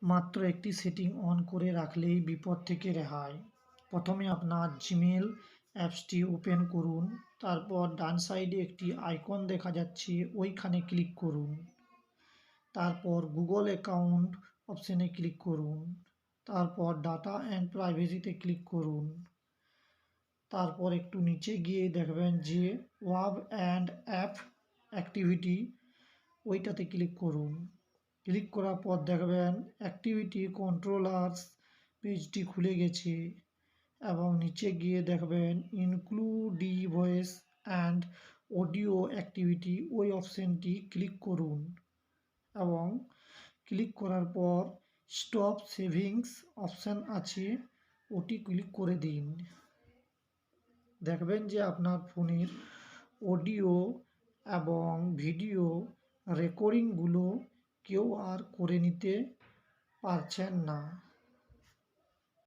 মাত্র একটি setting on করে রাখলেই বিপদ থেকে রেহাই। প্রথমে আপনার জিমেল অ্যাপসটি ওপেন করুন, তারপর ডান সাইডে একটি আইকন দেখা যাচ্ছে, ওইখানে ক্লিক করুন। তারপর গুগল অ্যাকাউন্ট অপশানে ক্লিক করুন, তারপর ডাটা অ্যান্ড প্রাইভেসিতে ক্লিক করুন। তারপর একটু নিচে গিয়ে দেখবেন যে ওয়েব অ্যান্ড অ্যাপ অ্যাক্টিভিটি, ওইটাতে ক্লিক করুন। ক্লিক করার পর দেখবেন অ্যাক্টিভিটি কন্ট্রোলার্স পেজটি খুলে গেছে এবং নিচে গিয়ে দেখবেন include voice and audio activity, ওই অপশানটি ক্লিক করুন এবং ক্লিক করার পর স্টপ সেভিংস অপশান আছে, ওটি ক্লিক করে দিন। দেখবেন যে আপনার ফোনের অডিও এবং ভিডিও রেকর্ডিংগুলো কেউ আর করে নিতে পারছেন না।